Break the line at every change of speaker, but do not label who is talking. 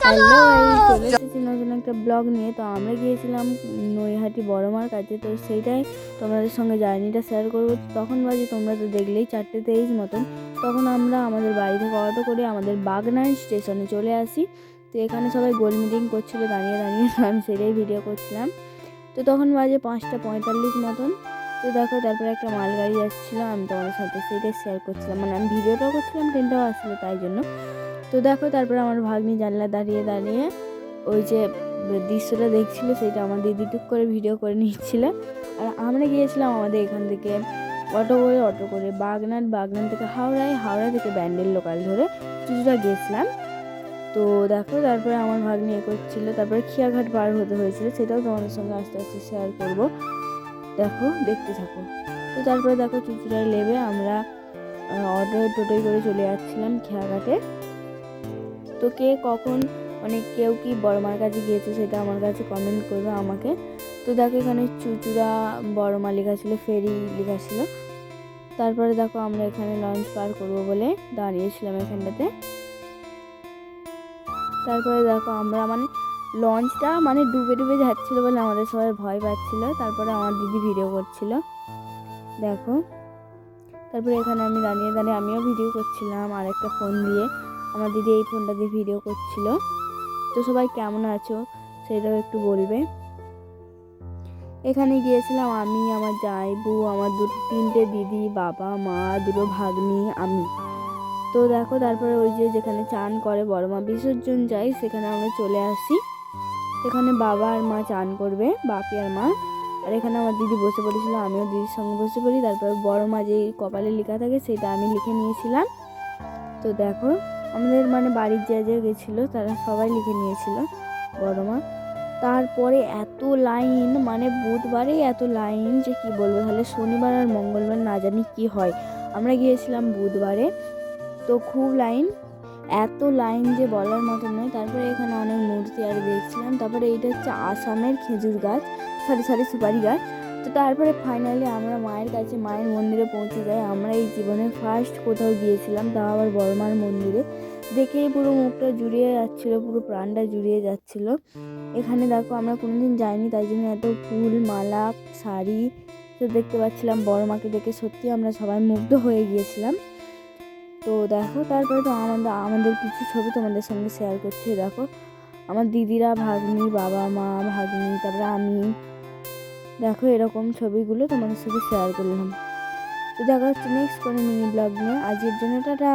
Hello guys, চলে এসেছি নতুন একটা ব্লগ নিয়ে। তো আমরা গিয়েছিলাম নৈহাটি বড়মার কাছে, তো সেইটাই তোমাদের সঙ্গে জার্নিটা শেয়ার করবো। তখন বাজে তোমরা তো দেখলেই 4:23 মতন। তখন আমরা আমাদের বাড়ি থেকে অটো করে আমাদের বাগনান স্টেশনে চলে আসি। তো এখানে সবাই গোল মিটিং করছিল দাঁড়িয়ে দাঁড়িয়ে, আমি সেটাই ভিডিও করছিলাম। তো তখন বাজে 5:45 মতন। তো দেখো তারপরে একটা মালগাড়ি যাচ্ছিলো, আমি তোমাদের সাথে সেইটাই শেয়ার করছিলাম, মানে আমি ভিডিওটাও করছিলাম, ট্রেনটাও আসছিলো তাই জন্য। তো দেখো তারপরে আমার ভাগ্নি জানলা দাঁড়িয়ে দাঁড়িয়ে ওই যে দৃশ্যটা দেখছিল, সেটা আমার দিদি টুক করে ভিডিও করে নিচ্ছিল। আর আমরা গিয়েছিলাম আমাদের এখান থেকে অটো করে বাগনান থেকে হাওড়া থেকে ব্যান্ডেল লোকাল ধরে চুচুড়া গিয়েছিলাম। তো দেখো তারপরে আমার ভাগ্নি করছিল, তারপরে খিয়াঘাট পার হতে হয়েছিল, সেটাও তোমাদের সঙ্গে আস্তে আস্তে শেয়ার করব। দেখো দেখতে থাকো। তো তারপরে দেখো চুচুড়ায় নেমে আমরা টোটোয় করে চলে যাচ্ছিলাম খিয়াঘাটে। তো কে কখন মানে কেউ কি বড়মার কাছে গিয়েছে সেটা আমার কাছে কমেন্ট করবে আমাকে। তো দেখো এখানে চুচুড়া বড়মা লেখা ছিল, ফেরি লেখা ছিল। তারপরে দেখো আমরা এখানে লঞ্চ পার করবো বলে দাঁড়িয়েছিলাম এখানটাতে। তারপরে দেখো আমরা লঞ্চটা ডুবে ডুবে যাচ্ছিলো বলে আমাদের সবাই ভয় পাচ্ছিল। তারপরে আমার দিদি ভিডিও করছিল দেখো। তারপরে এখানে আমি দাঁড়িয়ে দাঁড়িয়ে আমিও ভিডিও করছিলাম আর একটা ফোন দিয়ে, আমার দিদি এই ফোনটা দিয়ে ভিডিও করছিল। তো সবাই কেমন আছো সেটাও একটু বলবে। এখানে গিয়েছিলাম আমি, আমার জামাইবু, আমার তিনটে দিদি, বাবা মা, দুটো ভাগ্নি, আমি। তো দেখো তারপরে ওই যে যেখানে চান করে বড়মা বিসর্জন যায় সেখানে আমরা চলে আসি। এখানে বাবা আর মা চান করবে, বাপি আর মা। আর এখানে আমার দিদি বসে পড়েছিল, আমিও দিদির সঙ্গে বসে পড়ি। তারপরে বড়মা যেই কপালে লেখা থাকে সেটা আমি লিখে নিয়েছিলাম। তো দেখো আমাদের বাড়ির যে গেছিলো তারা সবাই লিখে নিয়েছিল বড়মা। তারপরে এত লাইন, বুধবারে এত লাইন যে কি বলবো, তাহলে শনিবার আর মঙ্গলবার না জানি কি হয়। আমরা গিয়েছিলাম বুধবারে, তো খুব লাইন, এত লাইন যে বলার মতো নয়। তারপরে এখানে অনেক মূর্তি আর দেখছিলাম। তারপরে এইটা হচ্ছে আসামের খেজুর গাছ, সারি সুপারি গাছ। তো তারপরে ফাইনালি আমরা মায়ের কাছে, মায়ের মন্দিরে পৌঁছে যাই। আমরা এই জীবনে ফার্স্ট কোথাও গিয়েছিলাম, তাও আবার বড়মার মন্দিরে। দেখেই পুরো মুখটা জুড়িয়ে যাচ্ছিলো, পুরো প্রাণটা জুড়িয়ে যাচ্ছিলো। এখানে দেখো আমরা কোনোদিন যাইনি, তাই জন্য এত ফুল মালা শাড়ি তো দেখতে পাচ্ছিলাম। বড়মাকে দেখে সত্যি আমরা সবাই মুগ্ধ হয়ে গিয়েছিলাম। তো দেখো তারপরে তো আমাদের কিছু ছবি তোমাদের সঙ্গে শেয়ার করছি। দেখো আমার দিদিরা, ভাগ্নি, বাবা মা, ভাগ্নি, তারপরে আমি, দেখো এরকম ছবিগুলো তোমাদের সাথে শেয়ার করলাম। তো দেখা হচ্ছে নেক্সট কোনো মিনি ব্লগ নিয়ে। আজকের জন্য টাটা।